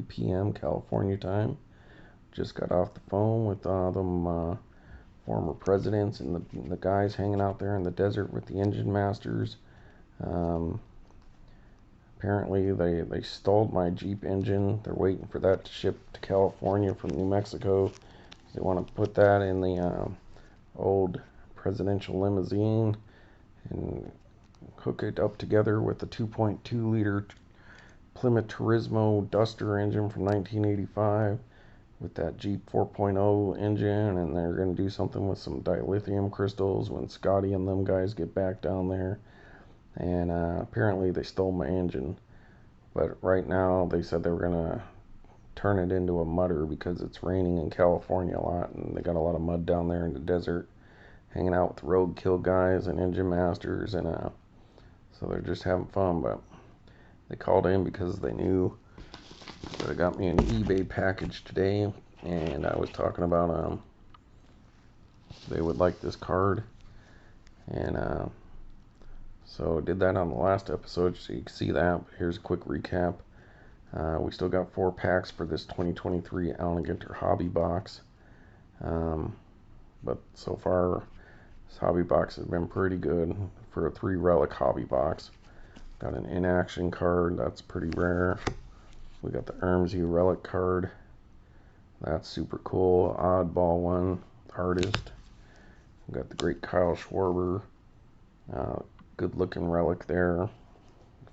p.m. California time. Just got off the phone with them former presidents and the guys hanging out there in the desert with the engine masters. Um, Apparently, they stole my Jeep engine. They're waiting for that to ship to California from New Mexico. They want to put that in the old presidential limousine and hook it up together with the 2.2 liter Plymouth Turismo Duster engine from 1985 with that Jeep 4.0 engine, and they're going to do something with some dilithium crystals when Scotty and them guys get back down there. And apparently they stole my engine. But right now they said they were going to turn it into a mudder because it's raining in California a lot, and they got a lot of mud down there in the desert, hanging out with roadkill guys and engine masters, and so they're just having fun. But they called in because they knew that I got me an eBay package today, and I was talking about they would like this card, and so I did that on the last episode, so you can see that. But here's a quick recap. We still got 4 packs for this 2023 Allen Ginter hobby box. But so far, this hobby box has been pretty good for a 3 relic hobby box. Got an inaction card, that's pretty rare. We got the Ermsey relic card. That's super cool. Oddball one, artist. We got the great Kyle Schwarber. Good looking relic there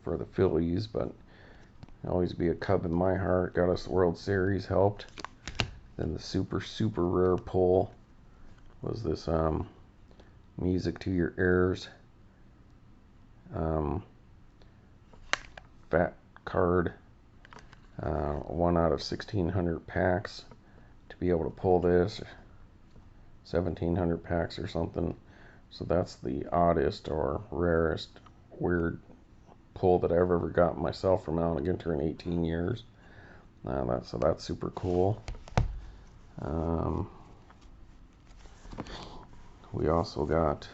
for the Phillies, but always be a Cub in my heart. Got us the World Series, helped. Then the super rare pull was this Music to Your Ears fat card. 1 out of 1,600 packs to be able to pull this. 1,700 packs or something. So that's the oddest or rarest weird pull that I've ever got myself from Allen Ginter in 18 years. So that's super cool. We also got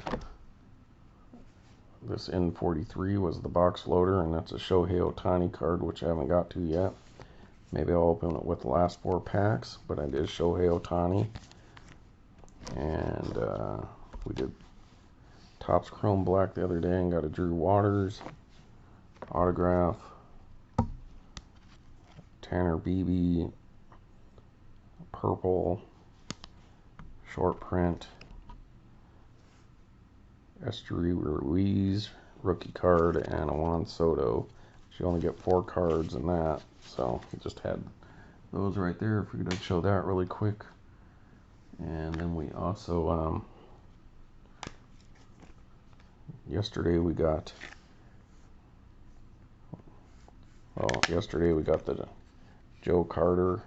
this N43 was the box loader, and that's a Shohei Ohtani card, which I haven't got to yet. Maybe I'll open it with the last 4 packs, but I did Shohei Ohtani. And we did Topps Chrome Black the other day and got a Drew Waters autograph. Tanner Beebe purple short print. Esteury Ruiz rookie card, and a Juan Soto. You only get 4 cards in that, so we just had those right there. If we could show that really quick. And then we also yesterday we got the Joe Carter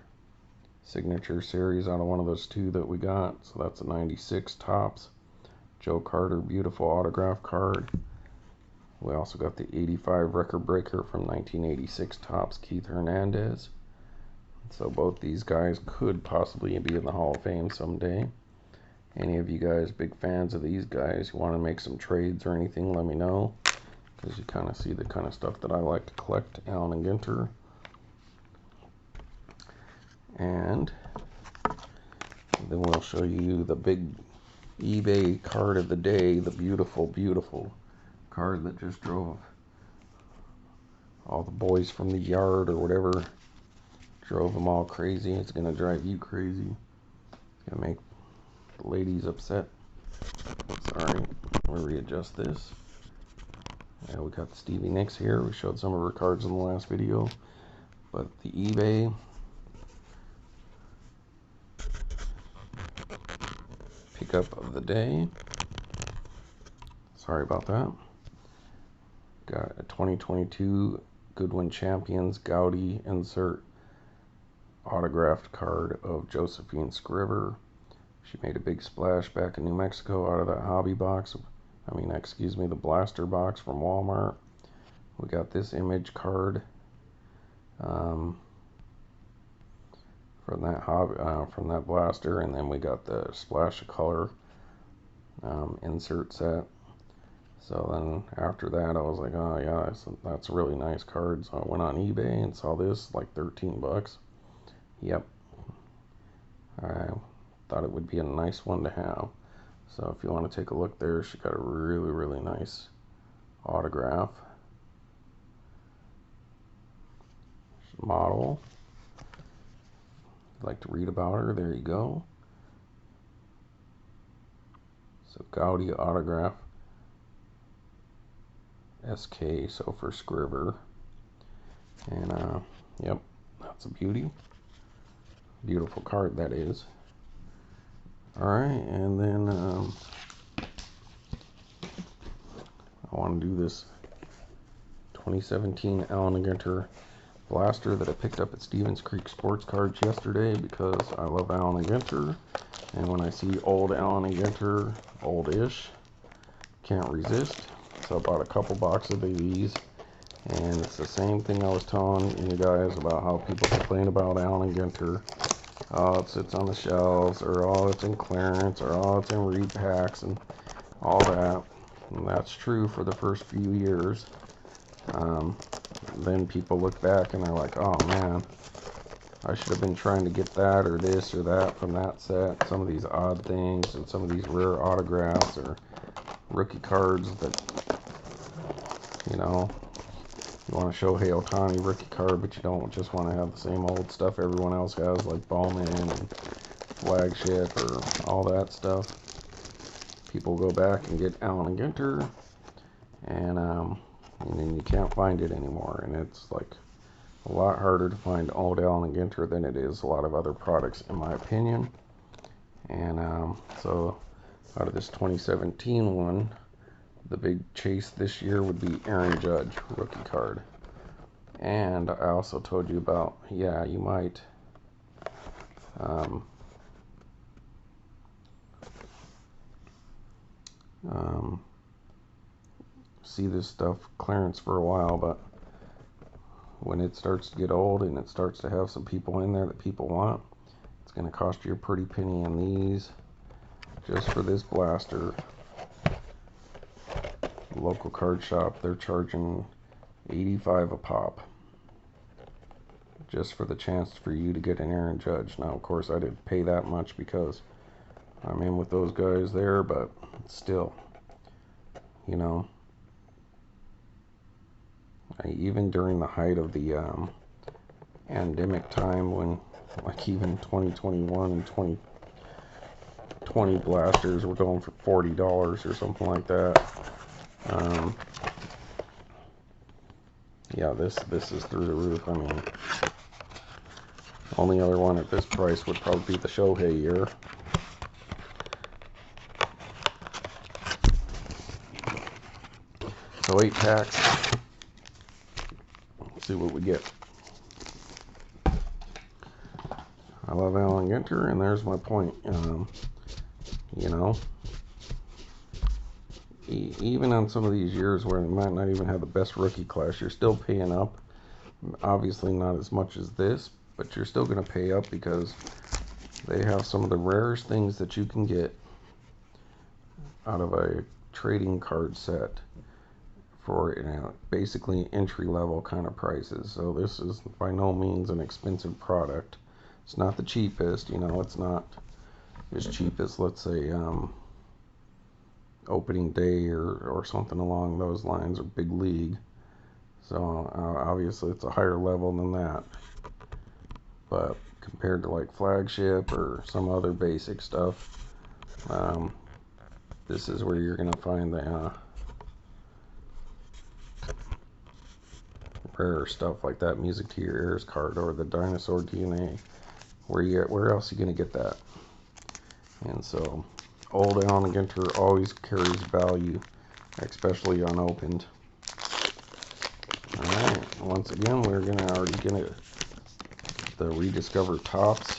signature series out of one of those 2 that we got. So that's a 96 Topps Joe Carter beautiful autograph card. We also got the 85 record breaker from 1986 Topps Keith Hernandez. So both these guys could possibly be in the Hall of Fame someday. Any of you guys big fans of these guys who want to make some trades or anything, let me know, because you kind of see the kind of stuff that I like to collect. Allen and Ginter. And then we'll show you the big eBay card of the day, the beautiful card that just drove all the boys from the yard or whatever, drove them all crazy. It's gonna drive you crazy. It's gonna make the ladies upset. Sorry, we'll readjust this. Yeah, we got the Stevie Nicks here. We showed some of her cards in the last video, but the eBay pickup of the day. Sorry about that. Got a 2022 Goodwin Champions Goudey insert autographed card of Josephine Skriver. She made a big splash back in New Mexico out of that hobby box. The blaster box from Walmart. We got this image card from that blaster, and then we got the splash of color insert set. So then after that, I was like, oh yeah, that's a really nice card. So I went on eBay and saw this like 13 bucks. Yep, I thought it would be a nice one to have. So if you want to take a look there, she got a really, really nice autograph model. If you'd like to read about her, there you go. So Goudey autograph, SK, so for Skriver. And yep, that's a beauty. Beautiful card that is. Alright, and then I want to do this 2017 Allen & Ginter blaster that I picked up at Stevens Creek Sports Cards yesterday because I love Allen & Ginter, and when I see old Allen & Ginter, old-ish, can't resist. So I bought a couple boxes of these, and it's the same thing I was telling you guys about how people complain about Allen & Ginter. Oh, it sits on the shelves, or oh, it's in clearance, or oh, it's in repacks, and all that. And that's true for the first few years. Then people look back and they're like, oh man, I should have been trying to get that or this or that from that set. Some of these odd things and some of these rare autographs or rookie cards that, you know, you want to show Shohei Ohtani rookie card, but you don't just want to have the same old stuff everyone else has, like Bowman and Flagship or all that stuff. People go back and get Allen & Ginter, and then you can't find it anymore, and it's like a lot harder to find old Allen & Ginter than it is a lot of other products, in my opinion. And so out of this 2017 one, the big chase this year would be Aaron Judge rookie card. And I also told you about, yeah, you might see this stuff clearance for a while, but when it starts to get old and it starts to have some people in there that people want, it's going to cost you a pretty penny on these. Just for this blaster, local card shop, they're charging $85 a pop just for the chance for you to get an Aaron Judge. Now, of course, I didn't pay that much because I'm in with those guys there, but still, you know, even during the height of the pandemic time, when like even 2021 and 2020 blasters were going for $40 or something like that. Yeah, this is through the roof. I mean, only other one at this price would probably be the Shohei year. So 8 packs. Let's see what we get. I love Allen & Ginter, and there's my point. You know, even on some of these years where they might not even have the best rookie class, you're still paying up. Obviously not as much as this, but you're still going to pay up because they have some of the rarest things that you can get out of a trading card set for, you know, basically entry-level kind of prices. So this is by no means an expensive product. It's not the cheapest, you know, it's not as cheap as, let's say, opening day or something along those lines, or big league. So obviously it's a higher level than that, but compared to like Flagship or some other basic stuff, this is where you're gonna find the rare stuff like that Music to Your Ears card or the Dinosaur DNA. Where else are you gonna get that? And so old Allen & Ginter always carries value, especially unopened. Alright, once again, we're already gonna the rediscover tops,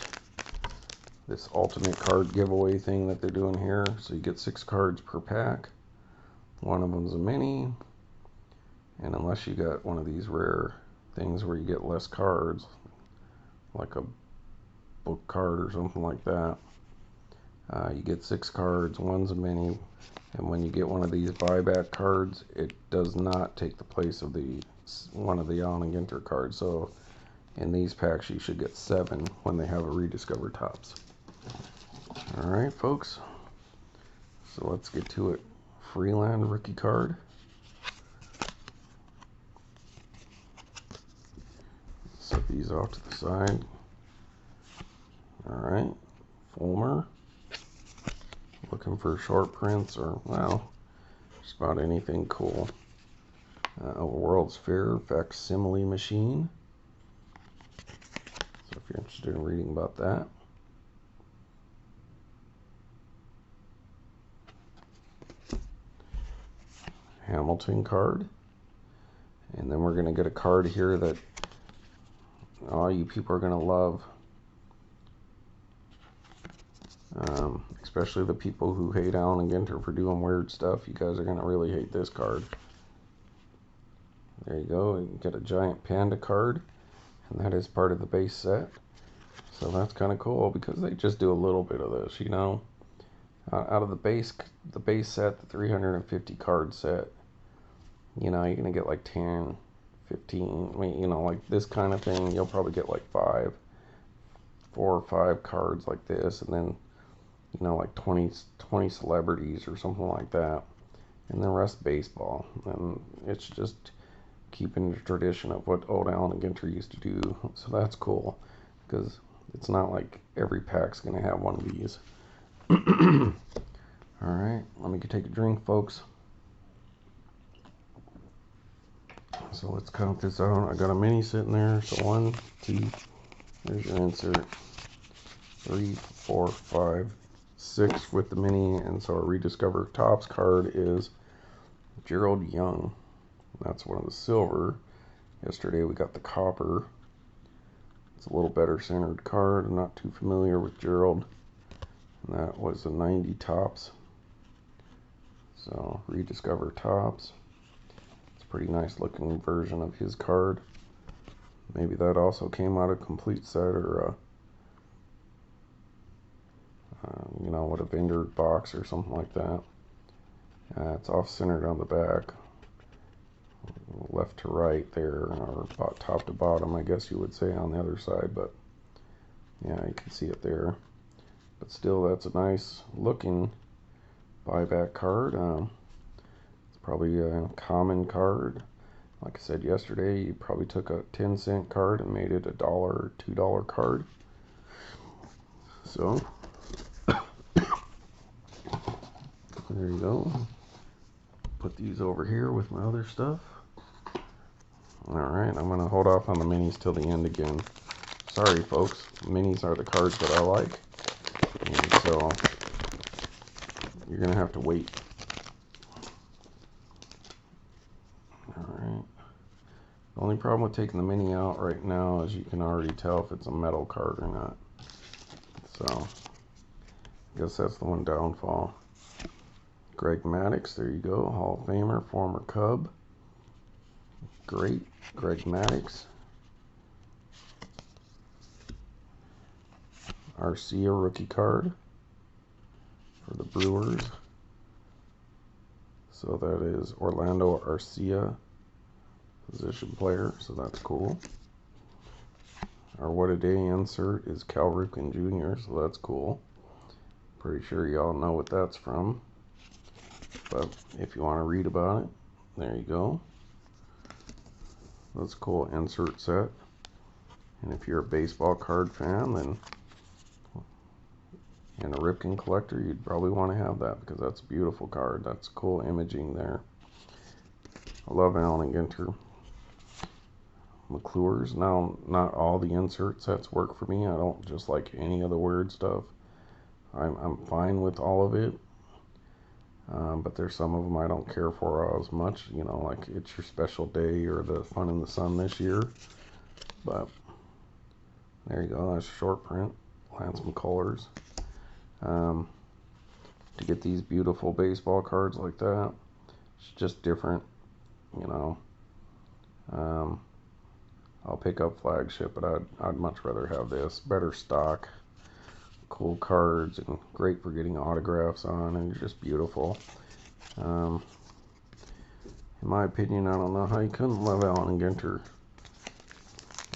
this alternate card giveaway thing that they're doing here. So you get 6 cards per pack. One of them's a mini, and unless you got one of these rare things where you get less cards, like a book card or something like that, You get 6 cards, one's a mini, and when you get one of these buyback cards, it does not take the place of one of the Allen and Ginter cards. So in these packs, you should get 7 when they have a rediscover tops. All right, folks. So let's get to it. Freeland rookie card. Set these off to the side. All right, Fulmer. Looking for short prints or, well, just about anything cool. World's Fair facsimile machine. So if you're interested in reading about that. Hamilton card. And then we're going to get a card here that all you people are going to love. Especially the people who hate Allen and Ginter for doing weird stuff. You guys are going to really hate this card. There you go. You get a giant panda card. And that is part of the base set. So that's kind of cool because they just do a little bit of this, you know. Out of the base set, the 350 card set, you know, you're going to get like 10, 15, I mean, you know, like this kind of thing. You'll probably get like 4 or 5 cards like this, and then, you know, like 20 celebrities or something like that, and the rest baseball. And it's just keeping the tradition of what old Allen and Ginter used to do. So that's cool because it's not like every pack's going to have one of these. All right, let me take a drink, folks. So let's count this out. I got a mini sitting there. So 1, 2, there's your insert. 3, 4, 5, 6 with the mini. And so our rediscover tops card is Gerald Young. That's one of the silver. Yesterday we got the copper. It's a little better centered card. I'm not too familiar with Gerald. And that was a 90 tops. So rediscover tops. It's a pretty nice looking version of his card. Maybe that also came out of complete set or you know, what, a vendor box or something like that. It's off centered on the back. Left to right there, or top to bottom, I guess you would say, on the other side, but yeah, you can see it there. But still, that's a nice looking buyback card. It's probably a common card. Like I said yesterday, you probably took a 10-cent card and made it a $1 or $2 card. So there you go. Put these over here with my other stuff. Alright, I'm going to hold off on the minis till the end again. Sorry, folks. Minis are the cards that I like. And so you're going to have to wait. Alright. The only problem with taking the mini out right now is you can already tell if it's a metal card or not. So I guess that's the one downfall. Greg Maddux, there you go. Hall of Famer, former Cub. Great. Greg Maddux. Arcia rookie card for the Brewers. So that is Orlando Arcia, position player, so that's cool. Our What a Day insert is Cal Ripken Jr., so that's cool. Pretty sure y'all know what that's from. But if you want to read about it, there you go. That's a cool insert set. And if you're a baseball card fan, then and a Ripken collector, you'd probably want to have that because that's a beautiful card. That's cool imaging there. I love Allen and Ginter. McClure's. Now, not all the insert sets work for me. I don't just like any of the weird stuff. I'm fine with all of it. But there's some of them I don't care for as much, you know, like It's Your Special Day or the Fun in the Sun this year. But there you go, that's short print, Lance McCullers. To get these beautiful baseball cards like that, it's just different, you know. I'll pick up Flagship, but I'd much rather have this. Better stock, cool cards and great for getting autographs on, and just beautiful. In my opinion, I don't know how you couldn't love Allen and Ginter,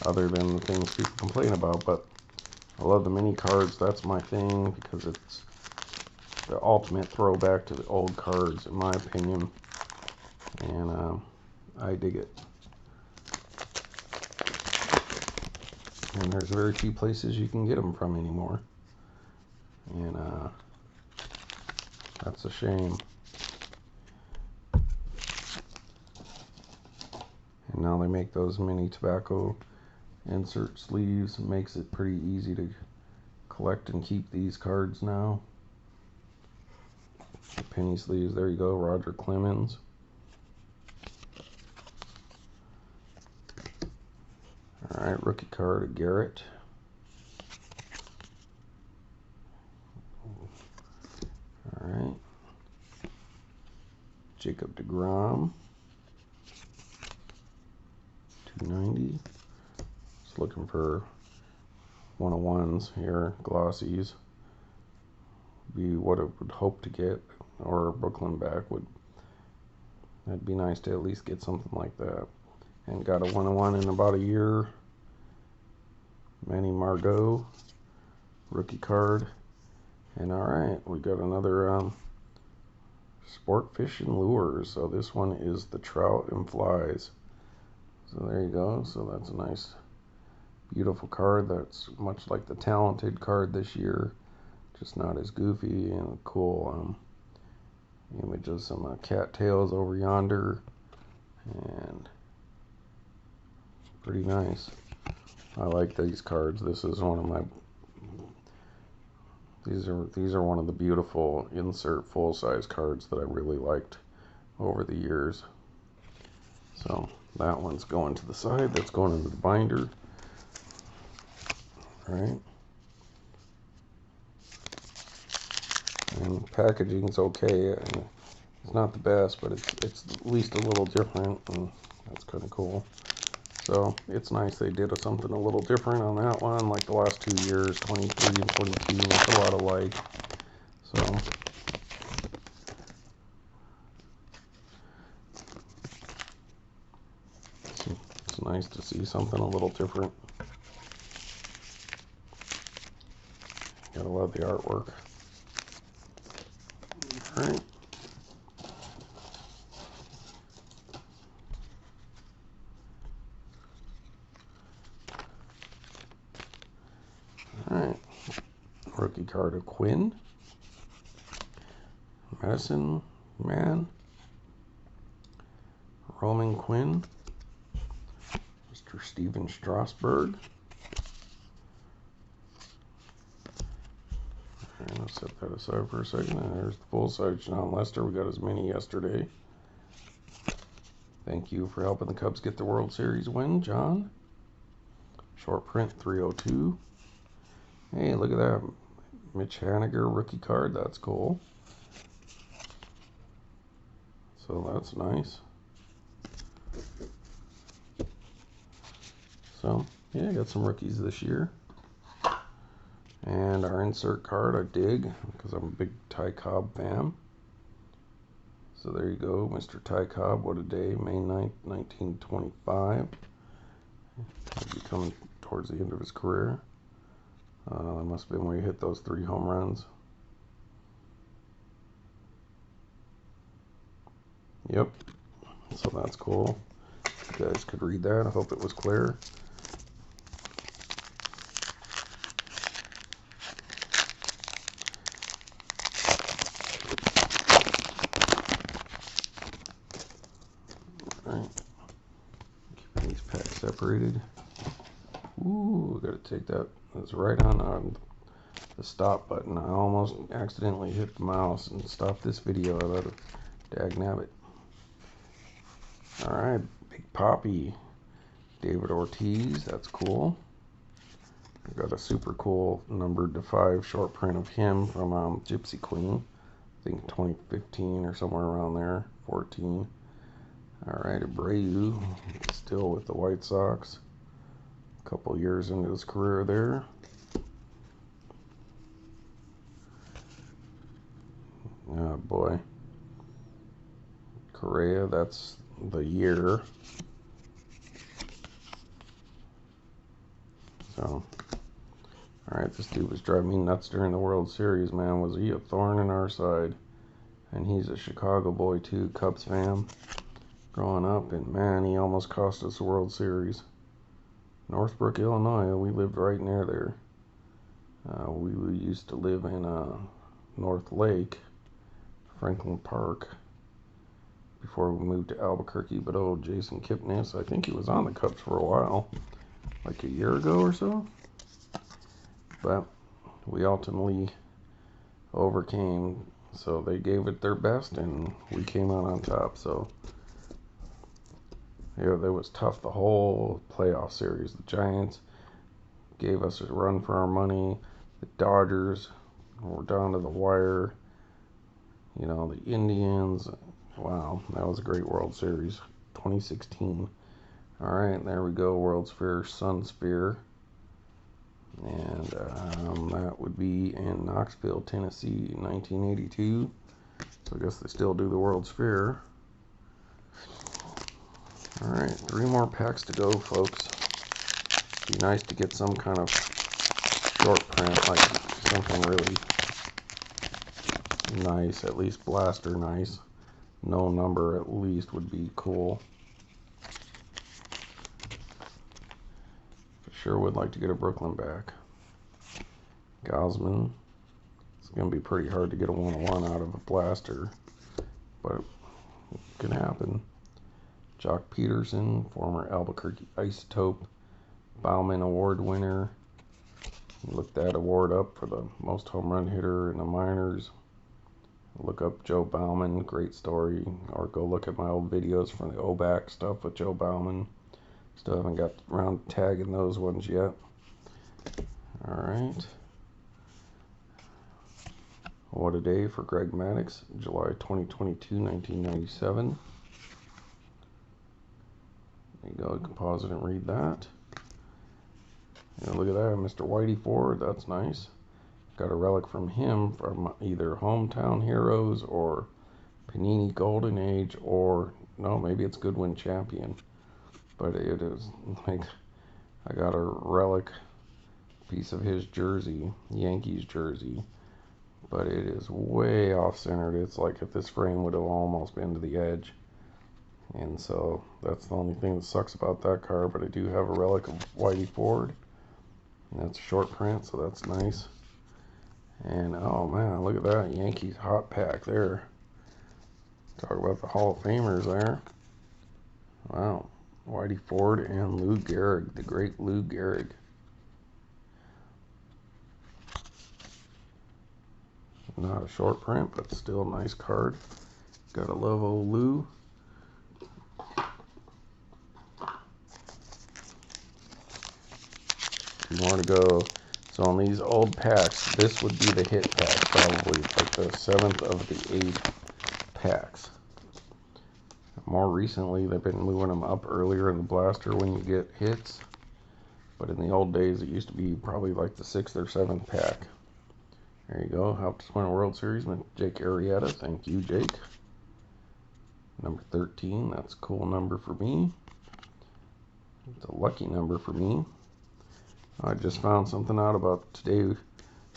other than the things people complain about, but I love the mini cards. That's my thing, because it's the ultimate throwback to the old cards, in my opinion, and I dig it. And there's very few places you can get them from anymore, and that's a shame. And now they make those mini tobacco insert sleeves. It makes it pretty easy to collect and keep these cards now. The penny sleeves, there you go, Roger Clemens. Alright, rookie card of Garrett. Alright. Jacob deGrom. 290. Just looking for 101s here, glossies. Be what I would hope to get, or Brooklyn back would. That'd be nice to at least get something like that. And got a 101 in about a year. Manny Margot, rookie card. And alright, we got another Sport Fish and Lures. So this one is the Trout and Flies. So there you go. So that's a nice, beautiful card. That's much like the Talented card this year, just not as goofy, and cool image of some cattails over yonder, and pretty nice. I like these cards. This is one of my, these are one of the beautiful insert full-size cards that I really liked over the years. So that one's going to the side. That's going into the binder. All right. And packaging's okay. It's not the best, but it's at least a little different, and that's kind of cool. So it's nice they did something a little different on that one, like the last 2 years, 23 and 22, it's a lot alike. So it's nice to see something a little different. Gotta love the artwork. All right. Alright, rookie card of Quinn, Medicine Man, Roman Quinn, Mr. Steven Strasburg. Alright, I'll set that aside for a second. And there's the full-size John Lester. We got his mini yesterday. Thank you for helping the Cubs get the World Series win, John. Short print 302. Hey, look at that. Mitch Haniger rookie card. That's cool. So that's nice. So, yeah, got some rookies this year. And our insert card I dig, because I'm a big Ty Cobb fan. So there you go, Mr. Ty Cobb. What a day. May 9th, 1925. He'll be coming towards the end of his career. That must have been where he hit those 3 home runs. Yep. So that's cool. You guys could read that. I hope it was clear. Alright. Keeping these packs separated. Ooh, gotta take that. That's right on the stop button. I almost accidentally hit the mouse and stopped this video. I let it dagnabbit. Alright, Big Poppy. David Ortiz, that's cool. I got a super cool numbered to 5 short print of him from Gypsy Queen. I think 2015 or somewhere around there. 14. Alright, Abreu, still with the White Sox. Couple years into his career there. Oh boy. Korea, that's the year. So, alright, this dude was driving me nuts during the World Series, man. Was he a thorn in our side? And he's a Chicago boy too, Cubs fan. Growing up, and man, he almost cost us the World Series. Northbrook, Illinois, we lived right near there. We used to live in North Lake, Franklin Park, before we moved to Albuquerque. But oh, Jason Kipnis, I think he was on the Cubs for a while, like a year ago or so. But we ultimately overcame, so they gave it their best, and we came out on top. So yeah, it was tough the whole playoff series. The Giants gave us a run for our money. The Dodgers were down to the wire. You know, the Indians. Wow, that was a great World Series. 2016. All right, there we go. World's Fair Sun Sphere. And that would be in Knoxville, Tennessee, 1982. So I guess they still do the World's Fair. All right, 3 more packs to go, folks. Be nice to get some kind of short print, like something really nice, at least blaster nice. No number at least would be cool. For sure would like to get a Brooklyn back. Gosman. It's going to be pretty hard to get a 101 out of a blaster, but it can happen. Jock Peterson, former Albuquerque Isotope Bauman Award winner. Look that award up for the most home run hitter in the minors. Look up Joe Bauman, great story, or go look at my old videos from the OBAC stuff with Joe Bauman. Still haven't got around to tagging those ones yet. Alright. What a day for Greg Maddux, July 2022, 1997. There you go, you can pause it and read that. And look at that, Mr. Whitey Ford, that's nice. Got a relic from him from either Hometown Heroes or Panini Golden Age, or no, maybe it's Goodwin Champion. But it is like, I got a relic piece of his jersey, Yankees jersey, but it is way off centered. It's like if this frame would have almost been to the edge. And so that's the only thing that sucks about that card, but I do have a relic of Whitey Ford. And that's a short print, so that's nice. And oh man, look at that Yankees hot pack there. Talk about the Hall of Famers there. Wow. Whitey Ford and Lou Gehrig, the great Lou Gehrig. Not a short print, but still a nice card. Gotta love old Lou. Two more to go. So on these old packs, this would be the hit pack, probably like the 7th of the 8 packs. More recently, they've been moving them up earlier in the blaster when you get hits. But in the old days, it used to be probably like the 6th or 7th pack. There you go. Helped us win a World Series with Jake Arrieta. Thank you, Jake. Number 13. That's a cool number for me. It's a lucky number for me. I just found something out about today.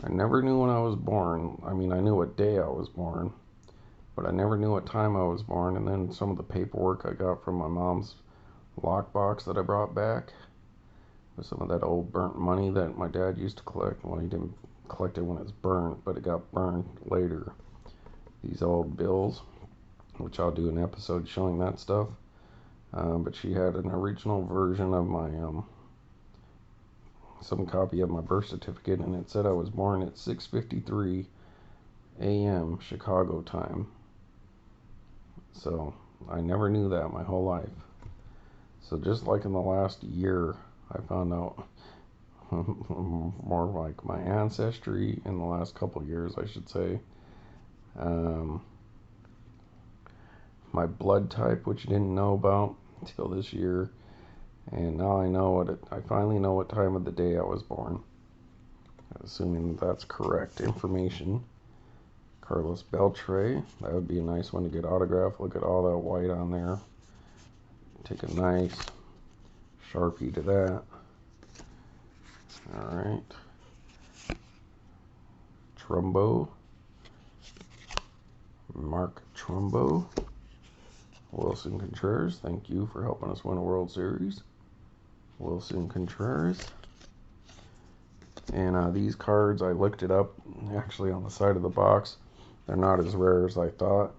I never knew when I was born. I mean, I knew what day I was born, but I never knew what time I was born. And then some of the paperwork I got from my mom's lockbox that I brought back with some of that old burnt money that my dad used to collect. Well, he didn't collect it when it's burnt, but it got burned later. These old bills, which I'll do an episode showing that stuff. But she had an original version of my some copy of my birth certificate, and it said I was born at 6:53 a.m. Chicago time. So I never knew that my whole life. So just like in the last year, I found out more like my ancestry in the last couple years, I should say. My blood type, which I didn't know about until this year. And now I know I finally know what time of the day I was born. Assuming that's correct information. Carlos Beltre. That would be a nice one to get autographed. Look at all that white on there. Take a nice Sharpie to that. Alright. Trumbo. Mark Trumbo. Wilson Contreras. Thank you for helping us win a World Series. Wilson Contreras. And these cards, I looked it up actually on the side of the box. They're not as rare as I thought,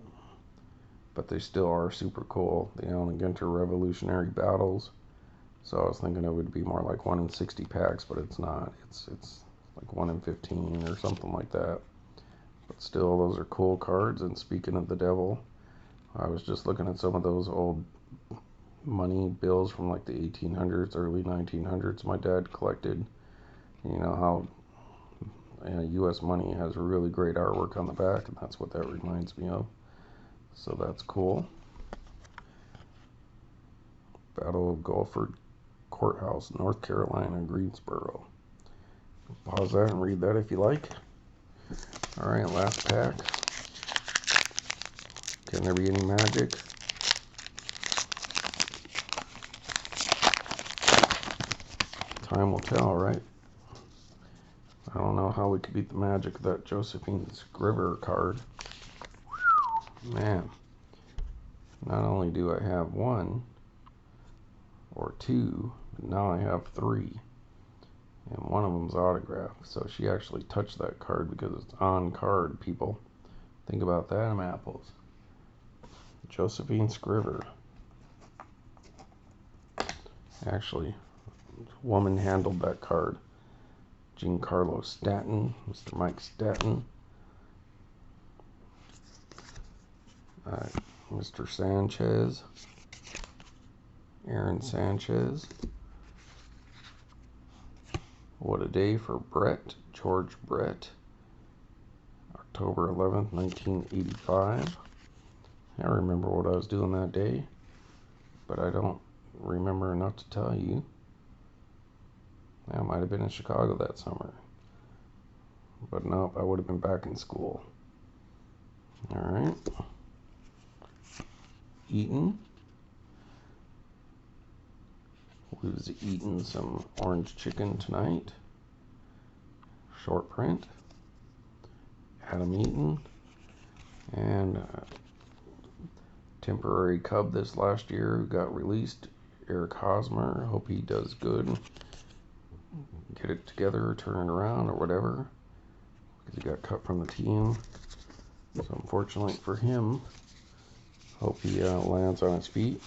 but they still are super cool. The Allen Ginter Revolutionary Battles. So I was thinking it would be more like 1 in 60 packs, but it's not. It's like 1 in 15 or something like that. But still, those are cool cards. And speaking of the devil, I was just looking at some of those old money bills from like the 1800s, early 1900s. My dad collected. You know how U.S. money has really great artwork on the back, and that's what that reminds me of. So that's cool. Battle of Guilford Courthouse, North Carolina, Greensboro. Pause that and read that if you like. Alright, last pack. Can there be any magic? Time will tell, right? I don't know how we could beat the magic of that Josephine Skriver card. Man, not only do I have 1 or 2, but now I have 3. And one of them's autographed. So she actually touched that card because it's on card, people. Think about that, apples. Josephine Skriver. Actually, woman handled that card. Giancarlo Stanton, Mr. Mike Stanton, Mr. Sanchez, Aaron Sanchez. What a day for Brett, George Brett, October 11th, 1985. I remember what I was doing that day, but I don't remember enough to tell you. I might have been in Chicago that summer. But nope, I would have been back in school. Alright. Eaton. Who's eating some orange chicken tonight? Short print. Adam Eaton. And temporary Cub this last year who got released. Eric Hosmer. Hope he does good. Get it together, turn it around, or whatever, because he got cut from the team. So unfortunately for him, hope he lands on his feet.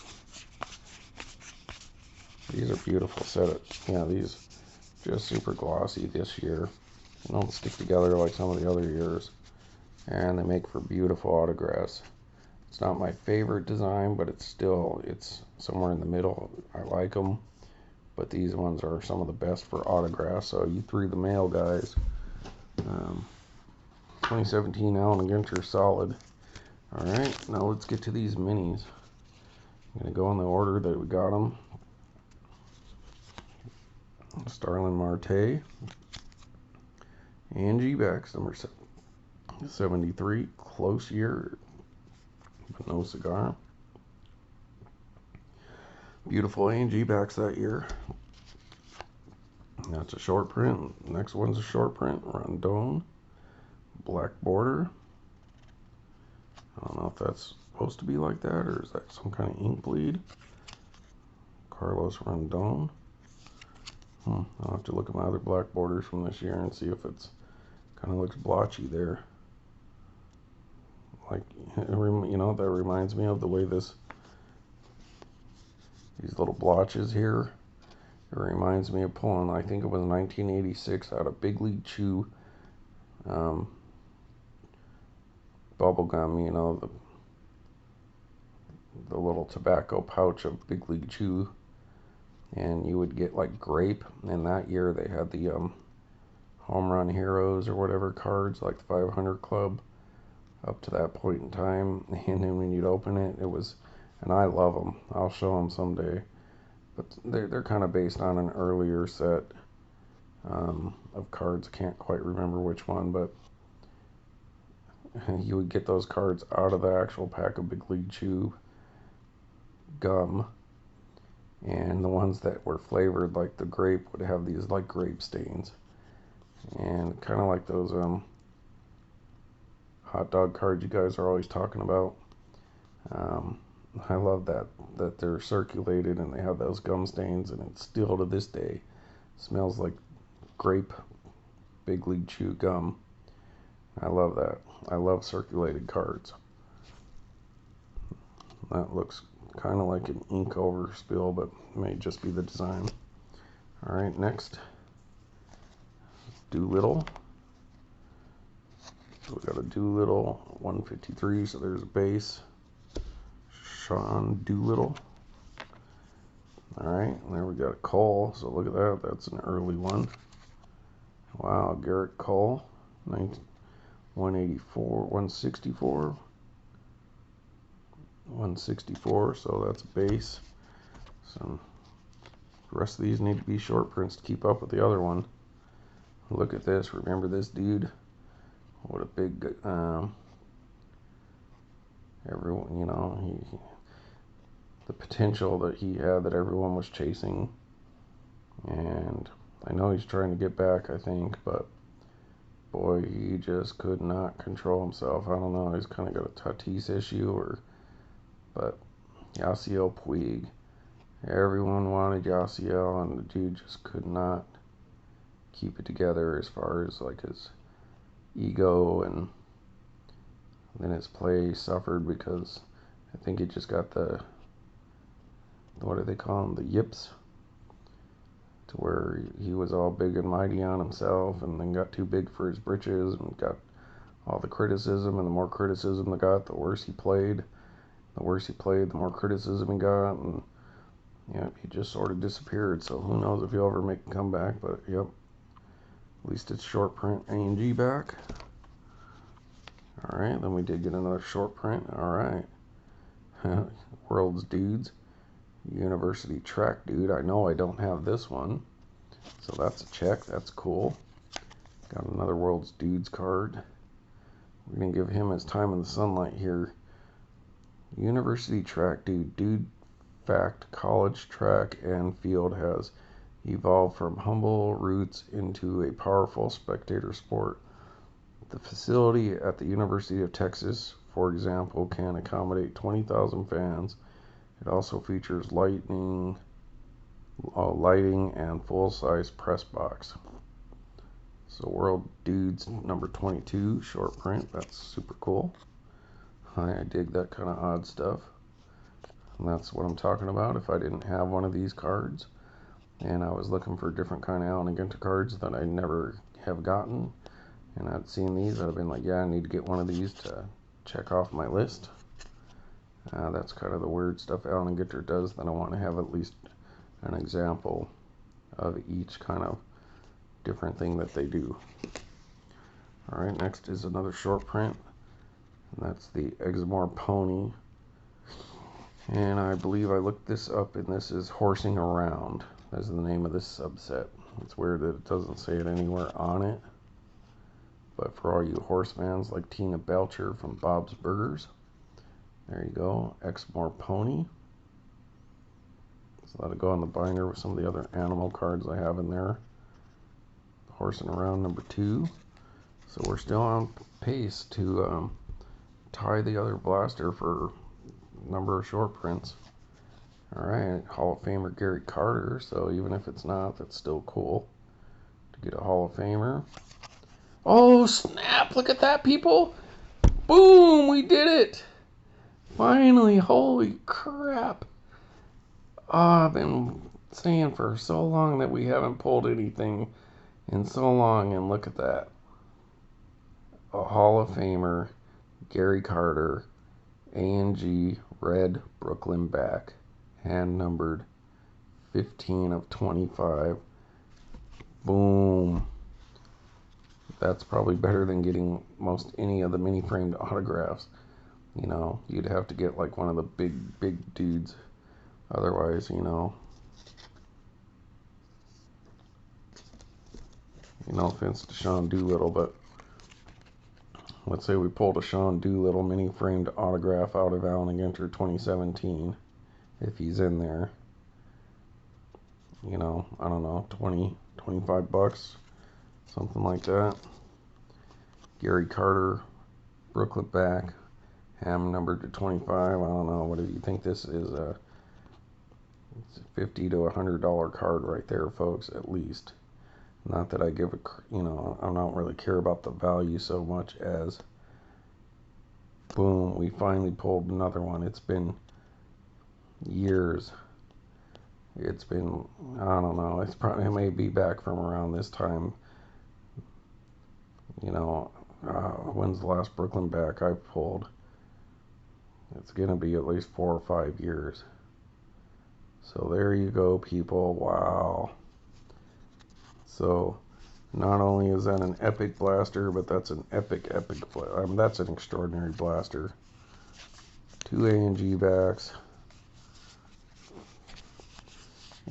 These are beautiful setups. Yeah, these just super glossy this year. They don't stick together like some of the other years, and they make for beautiful autographs. It's not my favorite design, but it's somewhere in the middle. I like them. But these ones are some of the best for autographs. So you three, the mail guys. 2017 Allen Ginter solid. Alright, now let's get to these minis. I'm going to go in the order that we got them. Starlin Marte. Angie Backs, number 73. Close year, but no cigar. Beautiful Angie Backs that year. That's a short print. Next one's a short print. Rondon. Black border. I don't know if that's supposed to be like that or is that some kind of ink bleed. Carlos Rondon. I'll have to look at my other black borders from this year and see if it's kind of looks blotchy there. Like, you know, that reminds me of the way these little blotches here. It reminds me of pulling, I think it was 1986 out of Big League Chew bubble gum, you know, the little tobacco pouch of Big League Chew, and you would get like grape, and that year they had the Home Run Heroes or whatever cards, like the 500 Club, up to that point in time, and then when you'd open it, it was, and I love them, I'll show them someday, but they're kind of based on an earlier set of cards. I can't quite remember which one, but you would get those cards out of the actual pack of Big League Chew gum, and the ones that were flavored like the grape would have these like grape stains, and kind of like those hot dog cards you guys are always talking about. I love that they're circulated and they have those gum stains, and it still to this day smells like grape Big League Chew gum. I love that. I love circulated cards. That looks kind of like an ink over spill, but may just be the design. Alright, next, Doolittle. So we got a Doolittle 153, so there's a base. Sean Doolittle. Alright, and there we got a Cole, so look at that, that's an early one. Wow, Garrett Cole, 184, 164. 164, so that's a base. So the rest of these need to be short prints to keep up with the other one. Look at this, remember this dude? What a big, everyone, you know, the potential that he had that everyone was chasing. And I know he's trying to get back, I think, but boy, he just could not control himself. I don't know, he's kind of got a Tatis issue, but Yasiel Puig, everyone wanted Yasiel, and the dude just could not keep it together as far as like his ego, and then his play suffered because I think he just got what do they call them, the yips, to where he was all big and mighty on himself, and then got too big for his britches and got all the criticism, and the more criticism they got, the worse he played. The worse he played, the more criticism he got, and yeah, he just sort of disappeared. So who knows if he'll ever make a comeback, but yep, at least it's short print A&G back. Alright, then we did get another short print. Alright. World's Dudes. University Track Dude. I know I don't have this one, so that's a check. That's cool. Got another World's Dudes card. We're going to give him his time in the sunlight here. University Track Dude. Dude fact, college track and field has evolved from humble roots into a powerful spectator sport. The facility at the University of Texas, for example, can accommodate 20,000 fans. It also features lighting and full-size press box. So World Dudes number 22, short print. That's super cool. I dig that kind of odd stuff. And that's what I'm talking about. If I didn't have one of these cards and I was looking for different kind of Allen and Ginter cards that I never have gotten, and I'd seen these, I'd have been like, yeah, I need to get one of these to check off my list. That's kind of the weird stuff Allen and Ginter does, that I want to have at least an example of each kind of different thing that they do. Alright, next is another short print, and that's the Exmoor Pony. And I believe I looked this up, and this is Horsing Around. That's the name of this subset. It's weird that it doesn't say it anywhere on it. But for all you horse fans like Tina Belcher from Bob's Burgers, there you go, Exmoor Pony. So that'll go on the binder with some of the other animal cards I have in there. Horsing Around number 2. So we're still on pace to tie the other blaster for number of short prints. Alright, Hall of Famer Gary Carter, so even if it's not, that's still cool to get a Hall of Famer. Oh snap, look at that, people! Boom, we did it! Finally, holy crap! Oh, I've been saying for so long that we haven't pulled anything in so long, and look at that. A Hall of Famer, Gary Carter, A&G Red Brooklyn back, hand numbered 15 of 25. Boom. That's probably better than getting most any of the mini framed autographs. You know, you'd have to get like one of the big dudes. Otherwise, you know, no offense to Sean Doolittle, but let's say we pulled a Sean Doolittle mini framed autograph out of Allen Ginter 2017. If he's in there, you know, I don't know, 20, 25 bucks, something like that. Gary Carter, Brooklyn back, Ham numbered to 25. I don't know. What do you think this is? It's a $50 to $100 card right there, folks, at least. Not that I give a, you know, I don't really care about the value so much as, boom, we finally pulled another one. It's been years. It's been, I don't know, it may be back from around this time. You know, when's the last Brooklyn back I pulled? It's going to be at least 4 or 5 years. So there you go, people. Wow. So not only is that an epic blaster, but that's an epic, that's an extraordinary blaster. 2 A&G backs.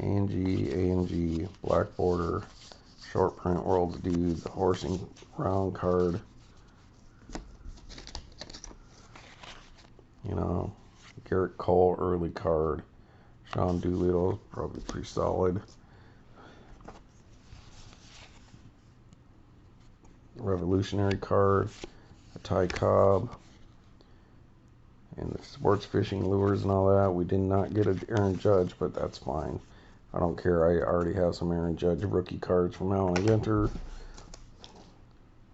A&G, black border, short print World's Dude, the horsing round card. You know, Garrett Cole early card. Sean Doolittle, probably pretty solid. Revolutionary card, a Ty Cobb, and the sports fishing lures and all that. We did not get an Aaron Judge, but that's fine. I don't care. I already have some Aaron Judge rookie cards from Allen Ginter.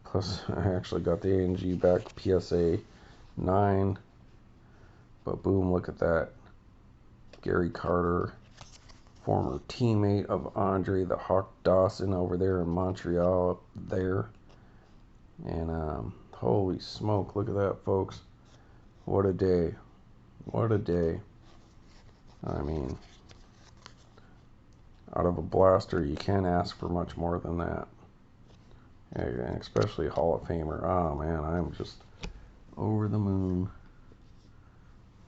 Plus, I actually got the A&G back PSA 9. But boom, look at that. Gary Carter, former teammate of Andre the Hawk Dawson over there in Montreal up there. And holy smoke, look at that, folks. What a day. What a day. I mean, out of a blaster, you can't ask for much more than that. And especially Hall of Famer. Oh man, I'm just over the moon.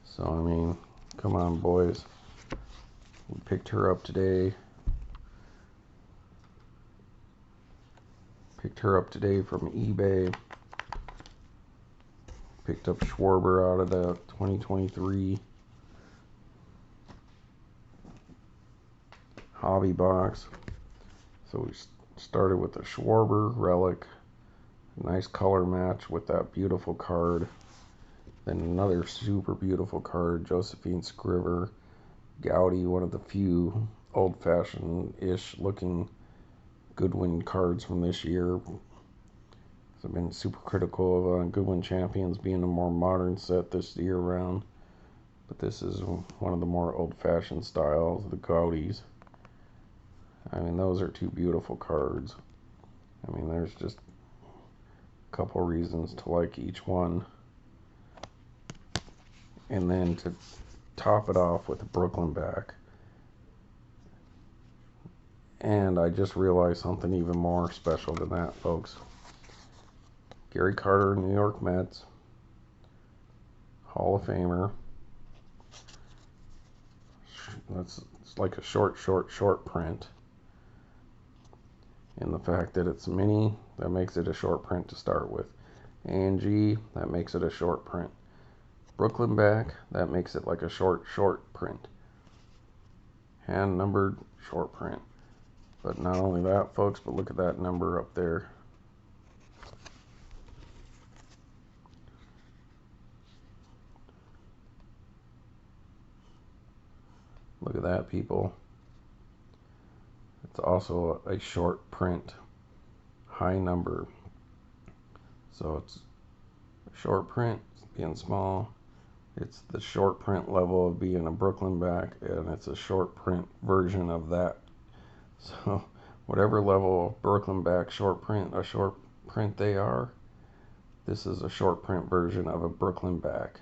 So, I mean, come on, boys. We picked her up today. Picked her up today from eBay. Picked up Schwarber out of the 2023 hobby box. So we started with the Schwarber Relic. Nice color match with that beautiful card. Then another super beautiful card, Josephine Skriver. Goudey, one of the few old-fashioned-ish looking Goodwin cards from this year. I've been super critical of Goodwin Champions being a more modern set this year round. But this is one of the more old-fashioned styles, the Goudeys. I mean, those are two beautiful cards. I mean, there's just a couple reasons to like each one. And then to top it off with a Brooklyn back. And I just realized something even more special than that, folks. Gary Carter, New York Mets, Hall of Famer. It's like a short print. And the fact that it's mini, that makes it a short print to start with. A&G, that makes it a short print. Brooklyn back, that makes it like a short print. Hand numbered short print. But not only that, folks, but look at that number up there. Look at that, people. It's also a short print, high number. So it's a short print, being small. It's the short print level of being a Brooklyn back, and it's a short print version of that. So whatever level of Brooklyn back short print they are, this is a short print version of a Brooklyn back.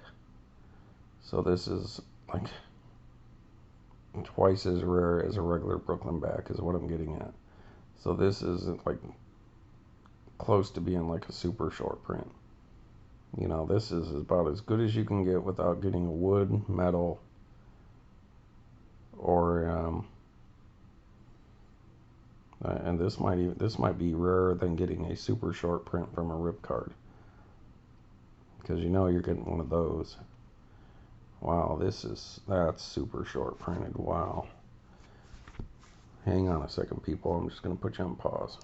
So this is like twice as rare as a regular Brooklyn back is what I'm getting at. So this is like close to being like a super short print. You know, this is about as good as you can get without getting a wood, metal, or and this might be rarer than getting a super short print from a rip card. because you know you're getting one of those. Wow, that's super short printed. Wow. Hang on a second, people. I'm just going to put you on pause.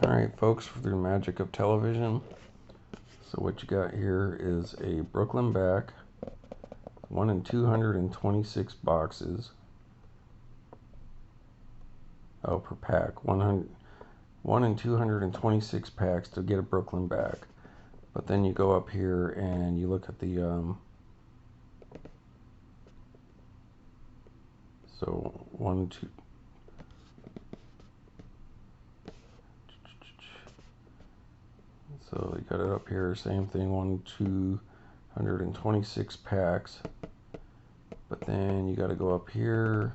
Alright, folks, through the magic of television. So what you got here is a Brooklyn back, 1 in 226 boxes. Oh, per pack. 1 in 226 packs to get a Brooklyn back. But then you go up here and you look at the so 1, 2. So you got it up here, same thing, 226 packs. But then you got to go up here,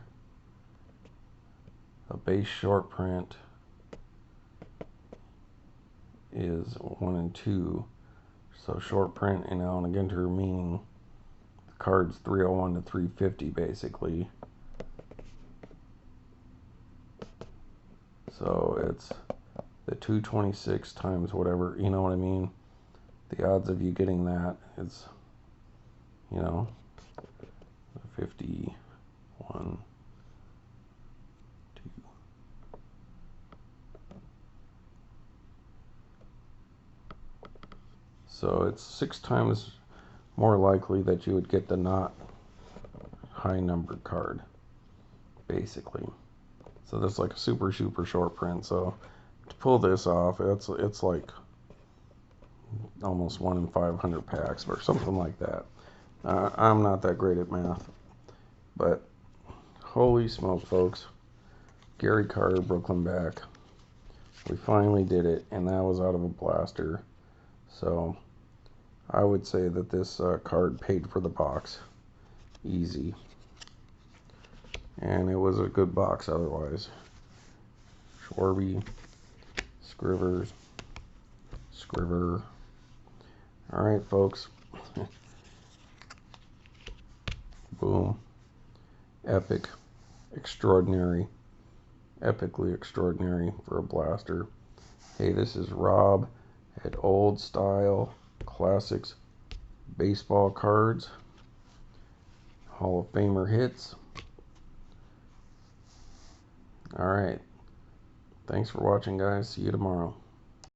a base short print is 1 and 2. So short print in Allen Ginter, meaning the card's 301 to 350 basically. So it's the 226 times whatever, you know what I mean? The odds of you getting that is, 51, 2. So it's 6 times more likely that you would get the not high numbered card, basically. So that's like a super short print. So to pull this off, it's like almost 1 in 500 packs or something like that. I'm not that great at math, but holy smoke, folks. Gary Carter, Brooklyn back. We finally did it, and that was out of a blaster. So I would say that this card paid for the box. Easy. And it was a good box otherwise. Schwarber, Skriver. Alright, folks. Boom. Epic. Extraordinary. Epically extraordinary for a blaster. Hey, this is Rob at Old Style Classics Baseball Cards. Hall of Famer hits. Alright. Thanks for watching, guys. See you tomorrow.